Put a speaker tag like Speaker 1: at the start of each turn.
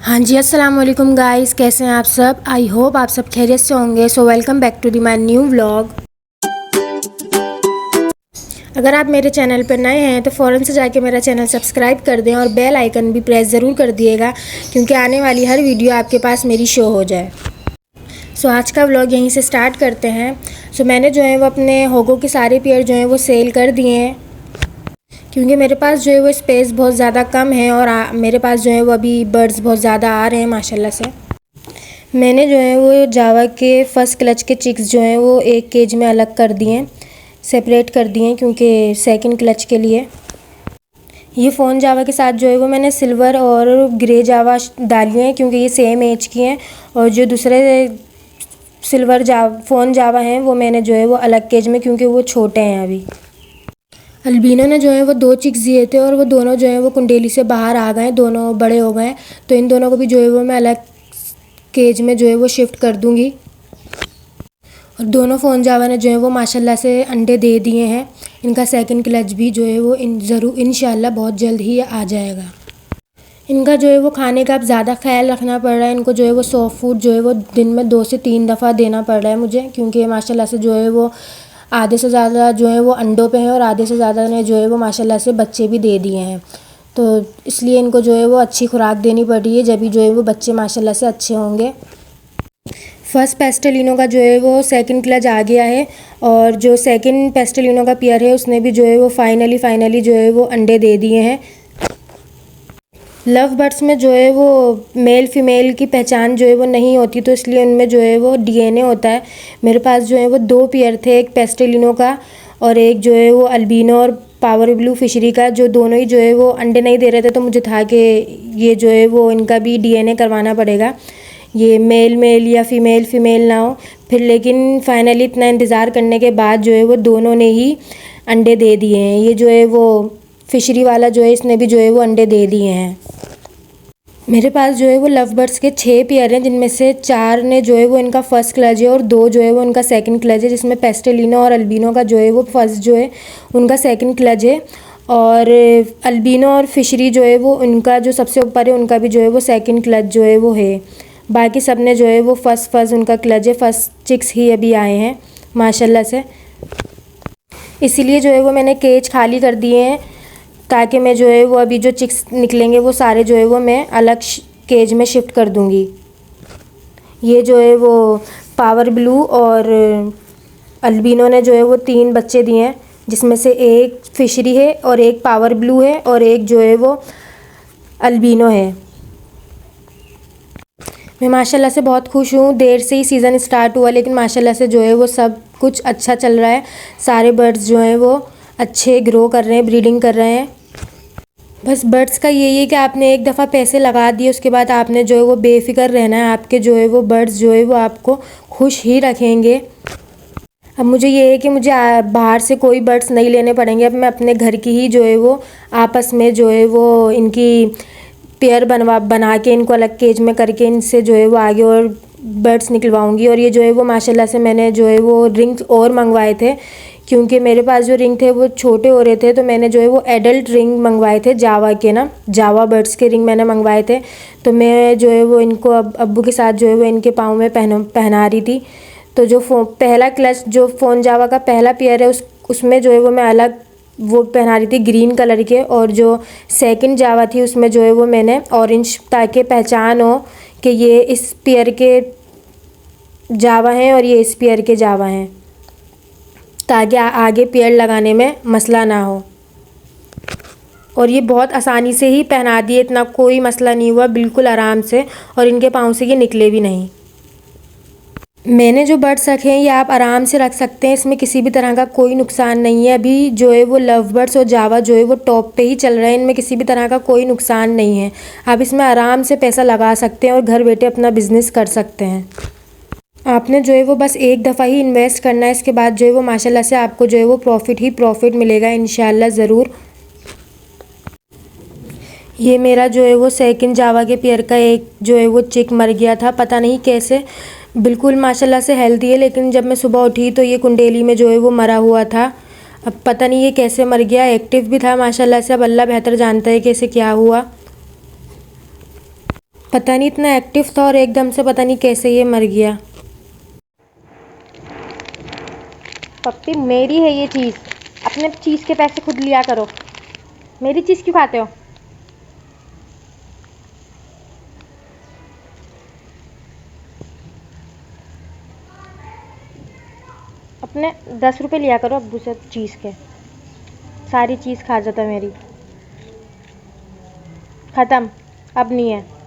Speaker 1: हाँ जी, अस्सलाम वालेकुम गाइस, कैसे हैं आप सब। आई होप आप सब खैरियत से होंगे। So welcome back to the my new vlog. अगर आप मेरे चैनल पर नए हैं तो फ़ौरन से जाके मेरा चैनल सब्सक्राइब कर दें और बेल आइकन भी प्रेस ज़रूर कर दिएगा, क्योंकि आने वाली हर वीडियो आपके पास मेरी शो हो जाए। सो आज का व्लॉग यहीं से स्टार्ट करते हैं। सो मैंने जो है वो अपने होगो के सारे पेयर जो हैं वो सेल कर दिए हैं, क्योंकि मेरे पास जो है वो स्पेस बहुत ज़्यादा कम है और मेरे पास जो है वो अभी बर्ड्स बहुत ज़्यादा आ रहे हैं माशाल्लाह से। मैंने जो है वो जावा के फर्स्ट क्लच के चिक्स जो हैं वो एक केज में अलग कर दिए हैं, सेपरेट कर दिए हैं, क्योंकि सेकंड क्लच के लिए। ये फ़ोन जावा के साथ जो है वो मैंने सिल्वर और ग्रे जावा डाली हैं, क्योंकि ये सेम एज की हैं। और जो दूसरे सिल्वर फ़ोन जावा हैं वो मैंने जो है वो अलग केज में, क्योंकि वो छोटे हैं अभी। अल्बिनो ने जो है वो 2 चिक्स दिए थे और वो दोनों जो है वो कुंडेली से बाहर आ गए, दोनों बड़े हो गए। तो इन दोनों को भी जो है वो मैं अलग केज में जो है वो शिफ्ट कर दूंगी। और दोनों फ़ोन जावा ने जो है वो माशाल्लाह से अंडे दे दिए हैं। इनका सेकंड क्लच भी जो है वो ज़रूर इंशाल्लाह बहुत जल्द ही आ जाएगा। इनका जो है वो खाने का अब ज़्यादा ख्याल रखना पड़ रहा है। इनको जो है वो सॉफ्ट फूड जो है वो दिन में 2 से 3 दफ़ा देना पड़ रहा है मुझे, क्योंकि माशाल्लाह से जो है वो आधे से ज़्यादा जो है वो अंडों पे हैं और आधे से ज़्यादा ने जो है वो माशाल्लाह से बच्चे भी दे दिए हैं। तो इसलिए इनको जो है वो अच्छी खुराक देनी पड़ रही है, जब भी जो है वो बच्चे माशाल्लाह से अच्छे होंगे। फर्स्ट पेस्टेलिनो का जो है वो सेकंड क्लच आ गया है, और जो सेकंड पेस्टेलिनो का पेयर है उसने भी जो है वो फाइनली जो है वो अंडे दे दिए हैं। लव बर्ड्स में जो है वो मेल फीमेल की पहचान जो है वो नहीं होती, तो इसलिए उनमें जो है वो डीएनए होता है। मेरे पास जो है वो 2 पेयर थे, एक पेस्टेलिनो का और एक जो है वो अल्बिनो और पावर ब्लू फिशरी का, जो दोनों ही जो है वो अंडे नहीं दे रहे थे। तो मुझे था कि ये जो है वो इनका भी डीएनए करवाना पड़ेगा, ये मेल मेल या फीमेल फीमेल ना हो। फिर लेकिन फाइनली इतना इंतज़ार करने के बाद जो है वो दोनों ने ही अंडे दे दिए हैं। ये जो है वो फिशरी वाला जो है इसने भी जो है वो अंडे दे दिए हैं। मेरे पास जो है वो लव बर्ड्स के 6 पेयर हैं, जिनमें से 4 ने जो है वो इनका फर्स्ट क्लच है और 2 जो है वो उनका सेकंड क्लच है, जिसमें पेस्टेलिनो और अल्बिनो का जो है वो फर्स्ट जो है उनका सेकंड क्लच है। और अल्बिनो और फिशरी जो है वो उनका जो सबसे ऊपर है उनका भी जो है वो सेकंड क्लच जो है वो है। बाकी सब ने जो है वो फर्स्ट उनका क्लच है, फर्स्ट चिक्स ही अभी आए हैं माशाल्लाह से। इसीलिए जो है वो मैंने केज खाली कर दिए हैं, ताकि मैं जो है वो अभी जो चिक्स निकलेंगे वो सारे जो है वो मैं अलग केज में शिफ्ट कर दूंगी। ये जो है वो पावर ब्लू और अल्बिनो ने जो है वो 3 बच्चे दिए हैं, जिसमें से एक फिशरी है और एक पावर ब्लू है और एक जो है वो अल्बिनो है। मैं माशाल्लाह से बहुत खुश हूँ। देर से ही सीज़न स्टार्ट हुआ, लेकिन माशाल्लाह से जो है वो सब कुछ अच्छा चल रहा है। सारे बर्ड्स जो हैं वो अच्छे ग्रो कर रहे हैं, ब्रीडिंग कर रहे हैं। बस बर्ड्स का यही है कि आपने एक दफ़ा पैसे लगा दिए, उसके बाद आपने जो है वो बेफ़िक्र रहना है। आपके जो है वो बर्ड्स जो है वो आपको खुश ही रखेंगे। अब मुझे ये है कि मुझे बाहर से कोई बर्ड्स नहीं लेने पड़ेंगे। अब मैं अपने घर की ही जो है वो आपस में जो है वो इनकी पेयर बना के इनको अलग केज में करके इनसे जो है वो आगे और बर्ड्स निकलवाऊंगी। और ये जो है वो माशाल्लाह से मैंने जो है वो रिंग और मंगवाए थे, क्योंकि मेरे पास जो रिंग थे वो छोटे हो रहे थे। तो मैंने जो है वो एडल्ट रिंग मंगवाए थे, जावा के ना, जावा बर्ड्स के रिंग मैंने मंगवाए थे। तो मैं जो है वो इनको अब अब्बू के साथ जो है वो इनके पाँव में पहना रही थी। तो जो पहला क्लच जो फ़ोन जावा का पहला पेयर है उसमें जो है वो मैं अलग वो पहना रही थी ग्रीन कलर के, और जो सेकंड जावा थी उसमें जो है वो मैंने ऑरेंज, ताकि पहचान हो कि ये इस पेयर के जावा हैं और ये इस पेयर के जावा हैं, ताकि आगे पेड़ लगाने में मसला ना हो। और ये बहुत आसानी से ही पहना दिए, इतना कोई मसला नहीं हुआ, बिल्कुल आराम से, और इनके पाँव से ये निकले भी नहीं। मैंने जो बर्ड्स रखे हैं ये आप आराम से रख सकते हैं, इसमें किसी भी तरह का कोई नुकसान नहीं है। अभी जो है वो लव बर्ड्स और जावा जो है वो टॉप पे ही चल रहे हैं, इनमें किसी भी तरह का कोई नुकसान नहीं है। आप इसमें आराम से पैसा लगा सकते हैं और घर बैठे अपना बिज़नेस कर सकते हैं। आपने जो है वो बस एक दफ़ा ही इन्वेस्ट करना है, इसके बाद जो है वो माशाल्लाह से आपको जो है वो प्रॉफिट ही प्रॉफिट मिलेगा इंशाल्लाह ज़रूर। ये मेरा जो है वो सेकंड जावा के पेयर का एक जो है वो चिक मर गया था, पता नहीं कैसे। बिल्कुल माशाल्लाह से हेल्दी है, लेकिन जब मैं सुबह उठी तो ये कुंडेली में जो है वो मरा हुआ था। अब पता नहीं ये कैसे मर गया, एक्टिव भी था माशाल्लाह से। अब अल्लाह बेहतर जानता है कि इसे क्या हुआ। पता नहीं इतना एक्टिव था और एकदम से पता नहीं कैसे ये मर गया।
Speaker 2: पप्पी मेरी है ये चीज़, अपने चीज़ के पैसे खुद लिया करो, मेरी चीज़ क्यों खाते हो? अपने 10 रुपए लिया करो अब्बू से चीज़ के, सारी चीज़ खा जाता है मेरी। ख़त्म, अब नहीं है।